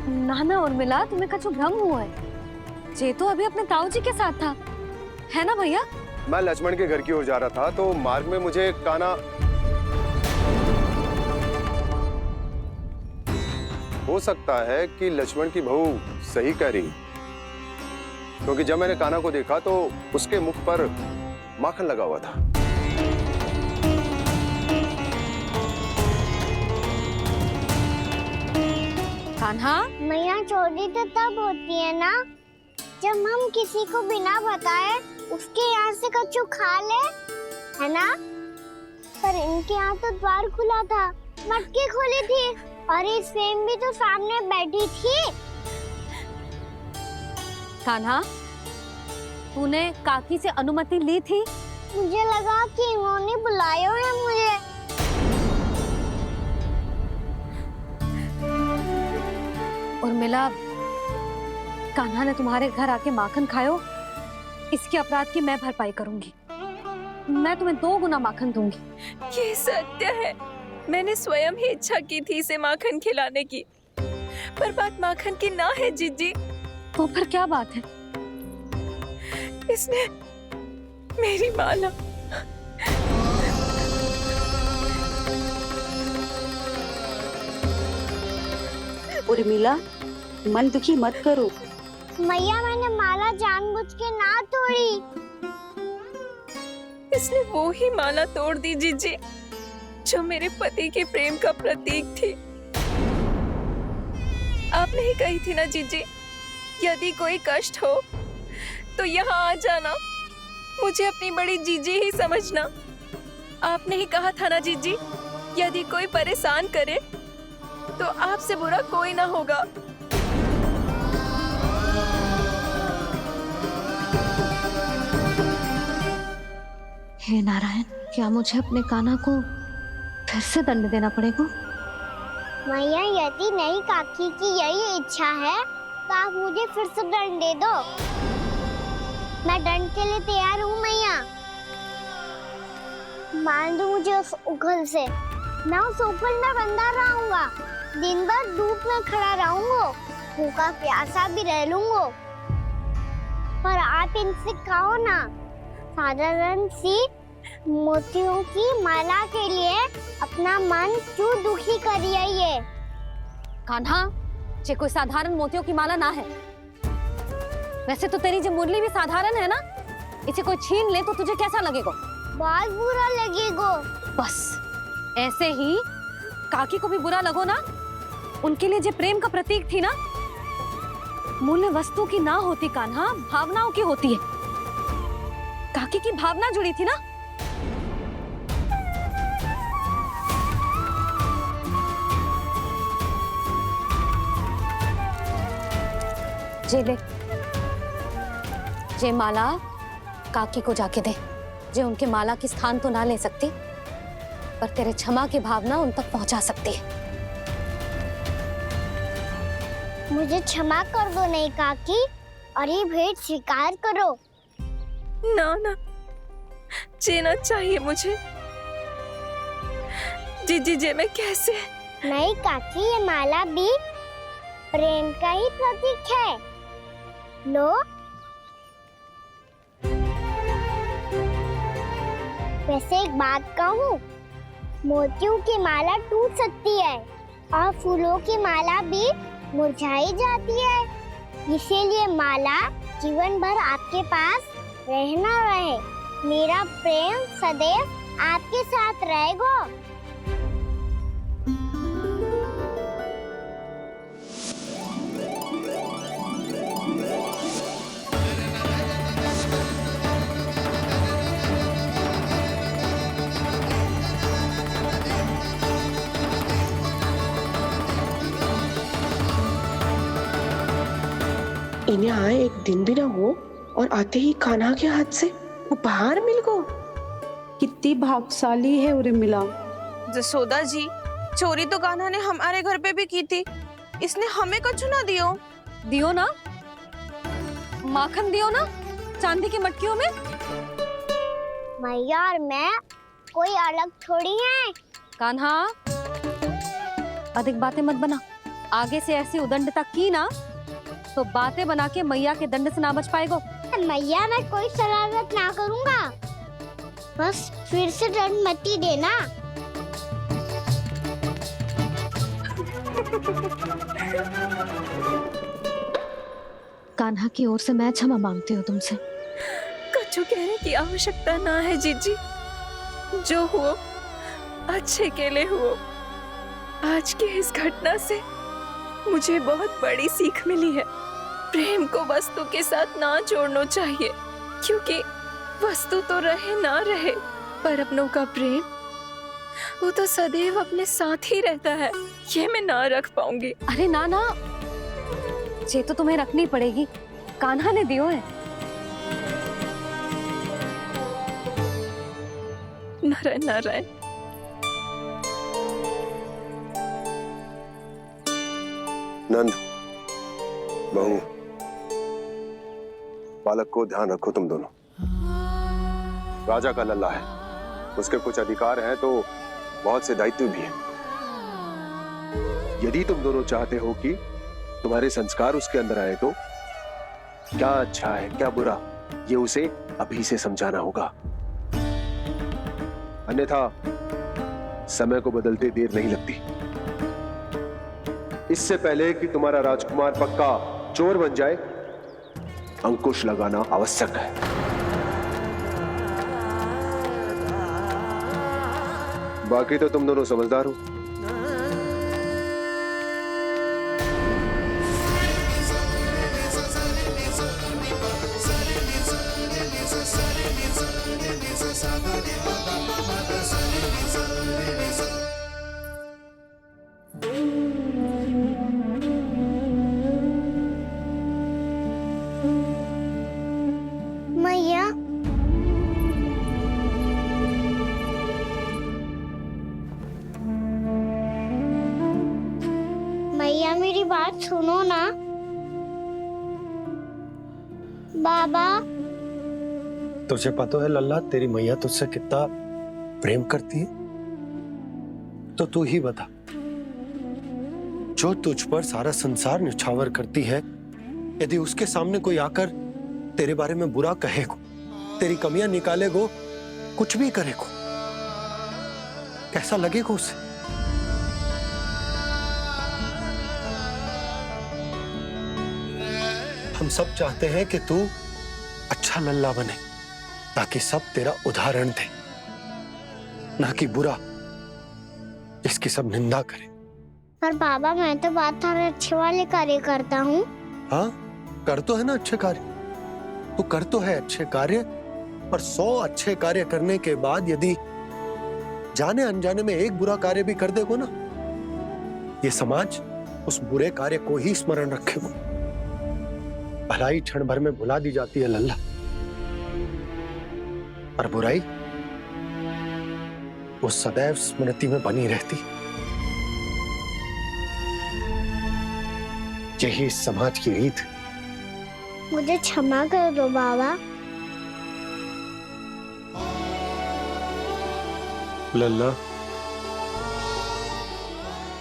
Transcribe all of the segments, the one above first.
नाना उर्मिला, तुम्हें कछु भ्रम हुआ है। जे तो अभी अपने ताऊ जी के साथ था, है ना भैया? मैं लक्ष्मण के घर की ओर जा रहा था तो मार्ग में मुझे कान्हा। हो सकता है कि लक्ष्मण की बहू सही कह रही, क्योंकि जब मैंने कान्हा को देखा तो उसके मुख पर माखन लगा हुआ था। कान्हा, मैया चोरी तो तब होती है ना जब हम किसी को बिना बताए उसके यहाँ से कछु खा ले, है ना? पर इनके यहाँ तो द्वार खुला था, मटकी खुली थी और इस फेम भी तो सामने बैठी थी। कान्हा, तूने काकी से अनुमति ली थी? मुझे लगा कि इन्होंने बुलाया है मुझे। उर्मिला, कान्हा ने तुम्हारे घर आके माखन खायो, इसके अपराध की मैं भरपाई करूंगी। मैं तुम्हें 2 गुना माखन दूंगी। ये सत्य है, मैंने स्वयं ही इच्छा की थी इसे माखन खिलाने की, पर बात माखन की ना है जीजी। तो फिर क्या बात है? इसने मेरी माला। उर्मिला, मन दुखी मत करो। मैया, मैंने माला जानबूझ के ना तोड़ी। इसने वो ही माला तोड़ दी जीजी जो मेरे पति के प्रेम का प्रतीक थी। आपने ही कही थी ना जीजी, यदि कोई कष्ट हो तो यहाँ आ जाना, मुझे अपनी बड़ी जीजी ही समझना। आपने ही कहा था ना जीजी, यदि कोई परेशान करे तो आपसे बुरा कोई ना होगा। हे नारायण, क्या मुझे अपने कान्हा को फिर से दंड देना पड़ेगा? मैया, यदि नहीं काकी की यही इच्छा है तो आप मुझे फिर से दंड दे दो। मैं दंड के लिए तैयार हूँ मैया। मान दो मुझे उस उखल से, मैं उस उखल में बंधा रहूंगा, दिन भर धूप में खड़ा रहूंगा, भूखा प्यासा भी रह लूंगा। पर आप इनसे कहो ना, साधारण सी मोतियों की माला के लिए अपना मन क्यों दुखी करिए? कान्हा, ये कोई साधारण मोतियों की माला ना है। वैसे तो तेरी जो मुरली भी साधारण है ना, इसे कोई छीन ले तो तुझे कैसा लगेगा? बहुत बुरा लगेगा। बस ऐसे ही काकी को भी बुरा लगो ना। उनके लिए जो प्रेम का प्रतीक थी ना, मूल्य वस्तु की ना होती कान्हा, भावनाओं की होती है। काकी की भावना जुड़ी थी ना। जे ले, जे माला काकी को जाके दे। जे उनके माला की स्थान तो ना ले सकती, पर तेरे क्षमा की भावना उन तक पहुंचा सकती है। मुझे क्षमा कर दो नहीं काकी, और ये भेंट स्वीकार करो। ना ना, जीना चाहिए मुझे। जीजी जे मैं कैसे? नहीं काकी, ये माला भी प्रेम का ही प्रतीक है। लो। वैसे एक बात कहूँ, मोतियों की माला टूट सकती है और फूलों की माला भी मुरझाई जाती है, इसीलिए माला जीवन भर आपके पास रहना रहे। मेरा प्रेम सदैव आपके साथ रहेगा। इन्हें आए एक दिन भी ना हो और आते ही कान्हा के हाथ से उपहार मिल गो। कितनी भाग्यशाली है उर्मिला। जसोदा जी, चोरी तो कान्हा ने हमारे घर पे भी की थी, इसने हमें कछु ना दियो। दियो ना, माखन दियो ना, चांदी की मटकियों में। मैया और मैं कोई अलग थोड़ी हैं। कान्हा, अधिक बातें मत बना, आगे से ऐसी उदंडता की ना तो बातें बना के मैया के दंड से ना बच पाएगो। मैया मैं कोई शरारत ना करूंगा, बस फिर से दंड मत ही देना। कान्हा की ओर से मैं क्षमा मांगती हूँ तुमसे। कछु कहने की आवश्यकता ना है जीजी, जो हुआ अच्छे के लिए हुआ। आज की इस घटना से मुझे बहुत बड़ी सीख मिली है। प्रेम को वस्तु के साथ ना जोड़ना चाहिए, क्योंकि वस्तु तो रहे ना रहे, पर अपनों का प्रेम वो तो सदैव अपने साथ ही रहता है। ये मैं ना रख पाऊंगी। अरे ना ना, ये तो तुम्हें रखनी पड़ेगी, कान्हा ने दियो है। नारायण नारायण। नंद, बहू, बालक को ध्यान रखो तुम दोनों। राजा का लल्ला है, उसके कुछ अधिकार हैं तो बहुत से दायित्व भी हैं। यदि तुम दोनों चाहते हो कि तुम्हारे संस्कार उसके अंदर आए तो क्या अच्छा है क्या बुरा, ये उसे अभी से समझाना होगा। अन्यथा समय को बदलते देर नहीं लगती। इससे पहले कि तुम्हारा राजकुमार पक्का चोर बन जाए, अंकुश लगाना आवश्यक है। बाकी तो तुम दोनों समझदार हो। मैया मैया मेरी बात सुनो ना। बाबा तुझे पता है लल्ला, तेरी मैया तुझसे कितना प्रेम करती है, तो तू ही बता, जो तुझ पर सारा संसार निछावर करती है, यदि उसके सामने कोई आकर तेरे बारे में बुरा कहेगो, तेरी कमियां निकालेगो, कुछ भी करेगो, कैसा लगेगा उसे? हम सब चाहते हैं कि तू अच्छा लल्ला बने, ताकि सब तेरा उदाहरण दे, ना कि बुरा जिसकी सब निंदा करे। पर बाबा मैं तो बात थारे अच्छे वाले कार्य करता हूँ। हाँ, कर तो है ना अच्छे कार्य, तू कर तो है अच्छे कार्य, पर 100 अच्छे कार्य करने के बाद यदि जाने अनजाने में एक बुरा कार्य भी कर देगो ना, ये समाज उस बुरे कार्य को ही स्मरण रखेगो। भलाई क्षण भर में भुला दी जाती है लल्ला, पर बुराई वो सदैव स्मृति में बनी रहती। यही इस समाज की रीत। मुझे क्षमा कर दो बाबा। लल्ला,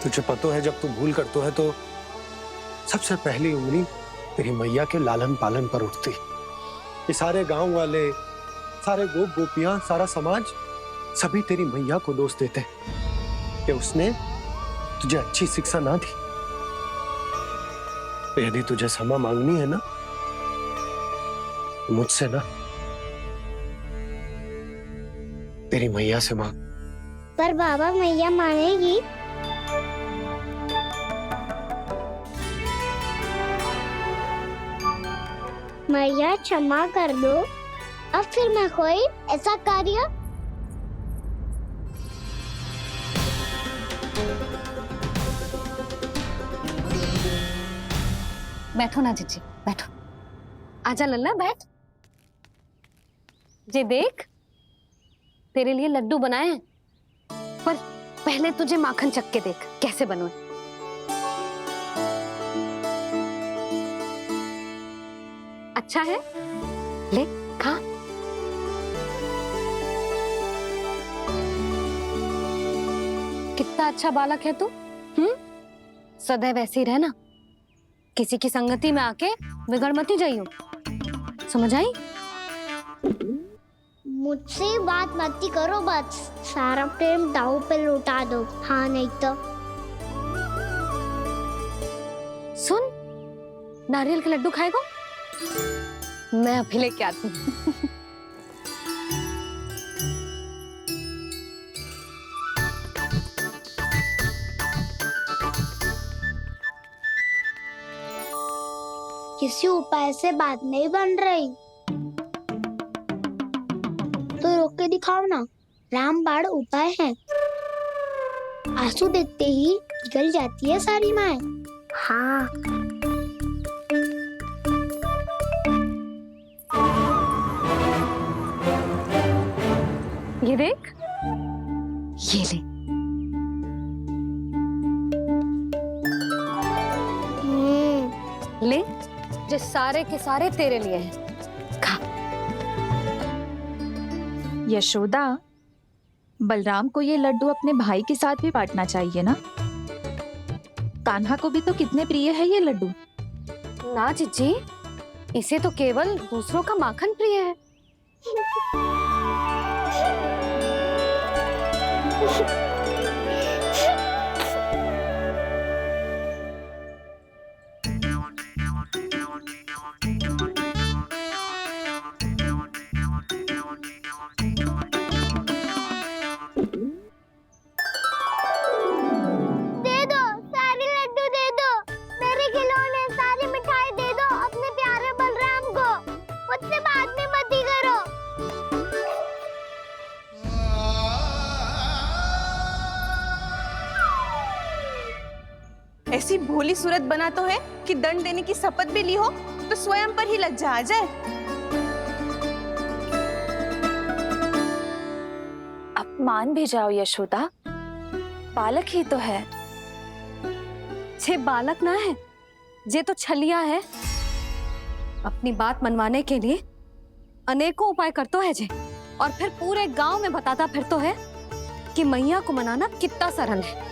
तुझे पता है जब तू भूल करतो है तो सबसे पहली उंगली तेरी मैया के लालन पालन पर उठती। ये सारे गांव वाले, सारे गोप गोपियां, सारा समाज सभी तेरी मैया को दोष देते कि उसने तुझे अच्छी शिक्षा ना दी। तो यदि तुझे क्षमा मांगनी है ना, मुझसे ना, तेरी मैया से मांग। पर बाबा मैया मानेगी? मैया क्षमा कर दो, अब फिर मैं कोई ऐसा कार्य। बैठो ना जीजी, बैठो। आजा लल्ला, बैठ। जे देख, तेरे लिए लड्डू बनाए हैं, पर पहले तुझे माखन चख के देख कैसे बनो। अच्छा है, ले खा। कितना अच्छा बालक है तू, सदैव ऐसे ही रहना, किसी की संगति में आके बिगड़ मत जाइयो, समझ आई? मुझसे बात मत ही करो, बस सारा प्रेम दाव पे लौटा दो। हाँ नहीं तो सुन, नारियल के लड्डू खाएगा? मैं अभी लेके आती हूँ। किसी उपाय से बात नहीं बन रही तो रोक के दिखाओ ना। रामबाण उपाय है, आंसू देखते ही पिघल जाती है सारी माए। हाँ ये देख, ये ले। ले, जो सारे के सारे तेरे लिए हैं, खा। यशोदा, बलराम को ये लड्डू अपने भाई के साथ भी बांटना चाहिए ना। कान्हा को भी तो कितने प्रिय है ये लड्डू। ना जीजी, इसे तो केवल दूसरों का माखन प्रिय है। दे दो, सारे लड्डू दे दो, मेरे खिलौने सारी मिठाई दे दो अपने प्यारे बलराम को। मुझसे बात में मत ही करो। ऐसी भोली सूरत बना तो है कि दंड देने की शपथ भी ली हो तो स्वयं पर ही लज्जा आ जाए। अब मान भी जाओ यशोदा, बालक ही तो है। छे बालक ना है, जे तो छलिया है। अपनी बात मनवाने के लिए अनेकों उपाय करतो है जे, और फिर पूरे गांव में बताता फिरतो है कि मैया को मनाना कितना सरल है।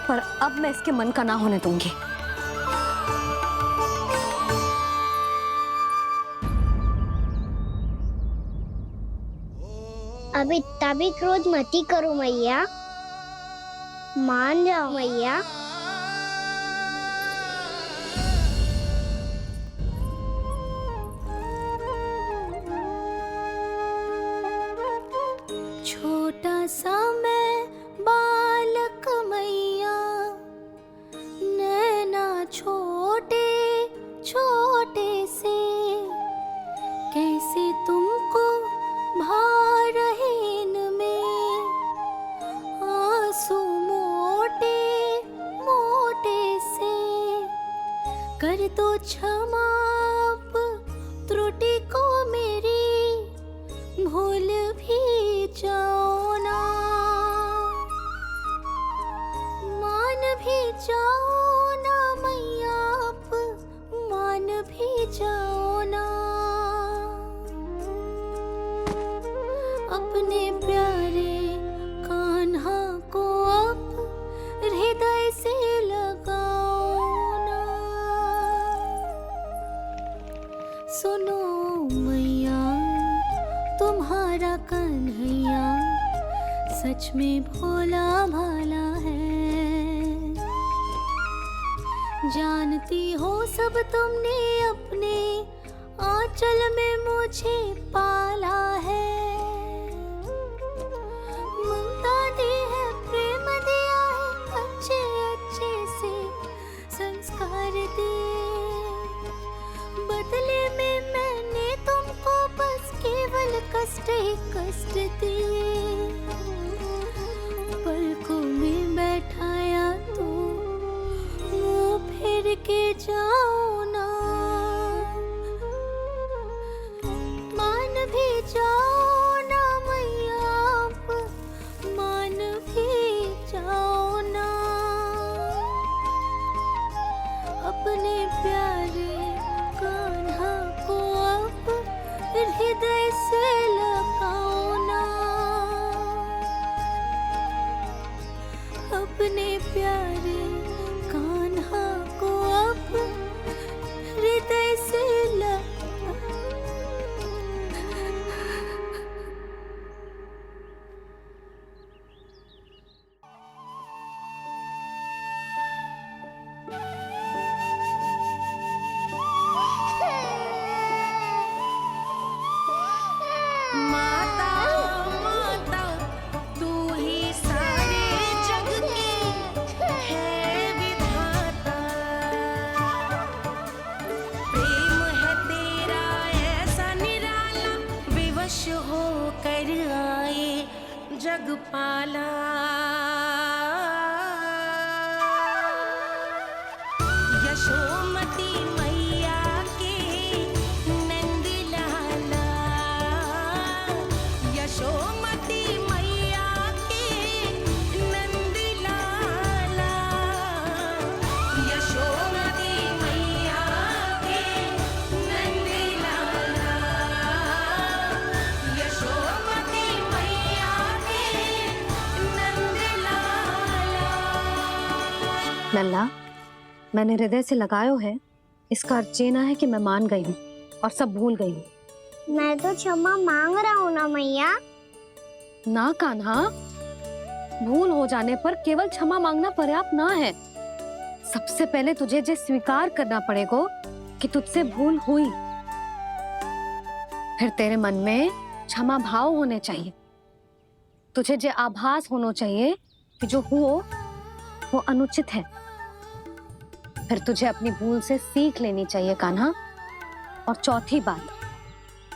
पर अब मैं इसके मन का ना होने दूंगी। अब इतना भी क्रोध मत ही करो मैया, मान जाओ मैया। छोटा सा मैं बालक मैया, नैना छोटे छोटे से, कैसे तुमको भा रहे इनमें आंसू मोटे मोटे से। कर दो क्षमा त्रुटि को मेरी, भूल भी जाओ ना, मान भी जाओ ना मैया, आप मान भी जाओ ना। अपने प्यारे कान्हा को अब हृदय से लगाओ ना। सुनो मैया, तुम्हारा कन्हैया सच में भोला भाला है। जानती हो सब तुमने अपने आंचल में मुझे पाला है। ममता दी है, प्रेम दिया है, अच्छे अच्छे से संस्कार दिए। बदले में मैंने तुमको बस केवल कष्ट ही कष्ट दिए। पलकों में बैठाया तो मुंह फेर के जाओ ना, मान भी जाओ ना मैया, आप मान भी जाओ ना। अपने प्यारे कान्हा को अब हृदय से लगाओ ना। अपने प्यारे लल्ला, मैंने हृदय से लगायो है, इसका अर्थ ये ना है कि मैं मान गई हूँ और सब भूल गई हूँ। मैं तो क्षमा मांग रहा हूँ ना मैया। ना कान्हा, भूल हो जाने पर केवल क्षमा मांगना पर्याप्त ना है। सबसे पहले तुझे जे स्वीकार करना पड़ेगा कि तुझसे भूल हुई। फिर तेरे मन में क्षमा भाव होने चाहिए। तुझे जे आभास होना चाहिए कि जो हुआ वो अनुचित है। फिर तुझे अपनी भूल से सीख लेनी चाहिए कान्हा। और चौथी बात,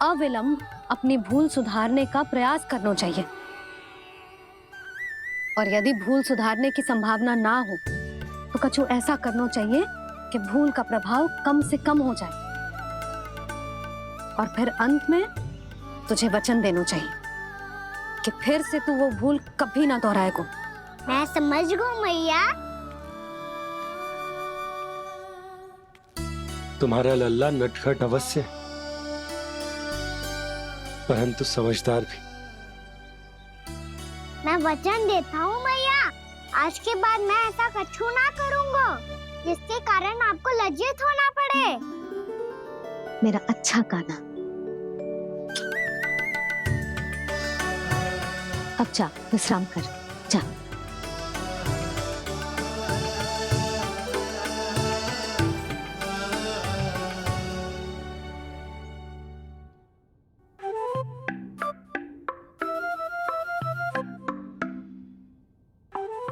अविलंब अपनी भूल सुधारने का प्रयास करना चाहिए। और यदि भूल सुधारने की संभावना ना हो तो कछु ऐसा करना चाहिए कि भूल का प्रभाव कम से कम हो जाए। और फिर अंत में तुझे वचन देना चाहिए कि फिर से तू वो भूल कभी ना दोहराएगा। मैं समझ गई मैया। तुम्हारा लल्ला नटखट अवश्य, परंतु समझदार भी। मैं वचन देता हूँ मैया, आज के बाद मैं ऐसा कछु ना करूँगा जिसके कारण आपको लज्जित होना पड़े। मेरा अच्छा कान्हा, अब जा विश्राम कर, जा।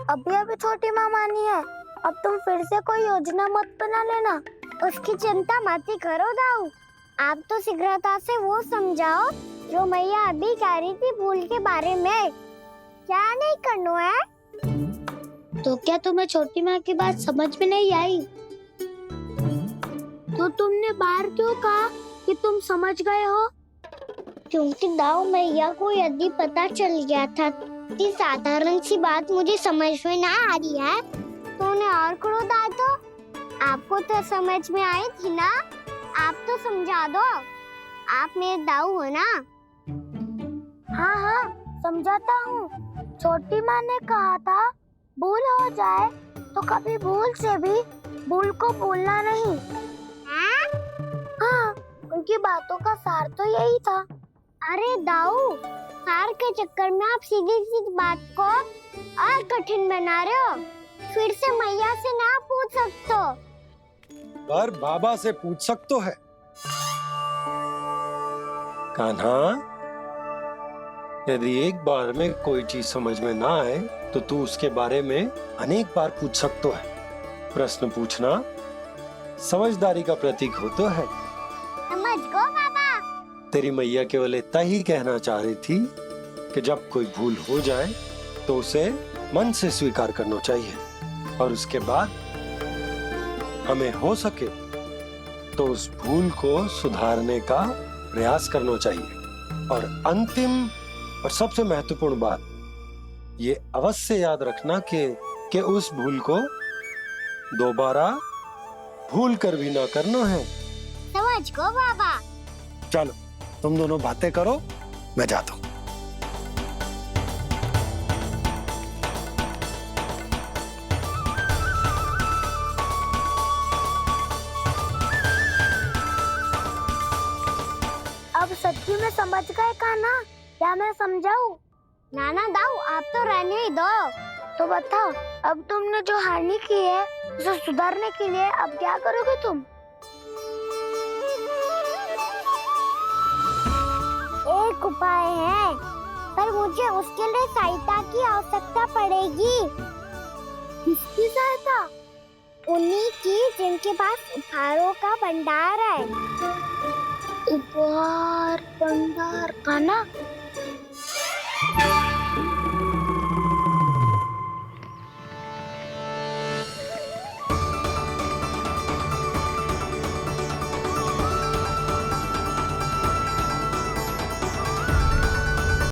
अभी अभी छोटी माँ मानी है, अब तुम फिर से कोई योजना मत बना लेना। उसकी चिंता मत ही करो दाऊ। आप तो शीघ्रता से वो समझाओ जो मैया अभी कह रही थी भूल के बारे में। क्या नहीं करना है? तो क्या तुम्हें छोटी माँ की बात समझ में नहीं आई? तो तुमने बाहर क्यों कहा कि तुम समझ गए हो? क्योंकि दाऊ मैया को यदि पता चल गया था कि साधारण सी बात मुझे समझ में ना आ रही है तो उन्हें और क्रोध आया। तो आपको तो समझ में आई थी ना, आप तो समझा दो। आप मेरे दाऊ हो ना। हाँ हाँ समझाता हूँ। छोटी माँ ने कहा था भूल हो जाए तो कभी भूल से भी भूल को भूलना नहीं। हाँ, उनकी बातों का सार तो यही था। अरे दाऊ, सार के चक्कर में आप सीधी सीधी बात को और कठिन बना रहे हो। फिर से मैया से ना पूछ सकते हो, पर बाबा से पूछ सकते है। कान्हा, यदि एक बार में कोई चीज समझ में ना आए तो तू उसके बारे में अनेक बार पूछ सकते है। प्रश्न पूछना समझदारी का प्रतीक होता है। समझ गो बाबा। तेरी मैया केवल इतना ही कहना चाह रही थी कि जब कोई भूल हो जाए तो उसे मन से स्वीकार करना चाहिए और उसके बाद हमें हो सके तो उस भूल को सुधारने का प्रयास करना चाहिए। और अंतिम और सबसे महत्वपूर्ण बात ये अवश्य याद रखना कि उस भूल को दोबारा भूल कर भी ना करना है। समझ गो बाबा। चलो तुम दोनों बातें करो, मैं जाता हूँ। अब सच्ची में समझ गए कान्हा? क्या मैं समझाऊं? नाना दाऊ, आप तो रहने ही दो। तो बताओ, अब तुमने जो हानि की है उसे सुधारने के लिए अब क्या करोगे तुम? एक उपाय है, पर मुझे उसके लिए सहायता की आवश्यकता पड़ेगी। किसकी सहायता? उन्हीं की जिनके पास उपहारों का भंडार है। उपहार भंडार कान्हा,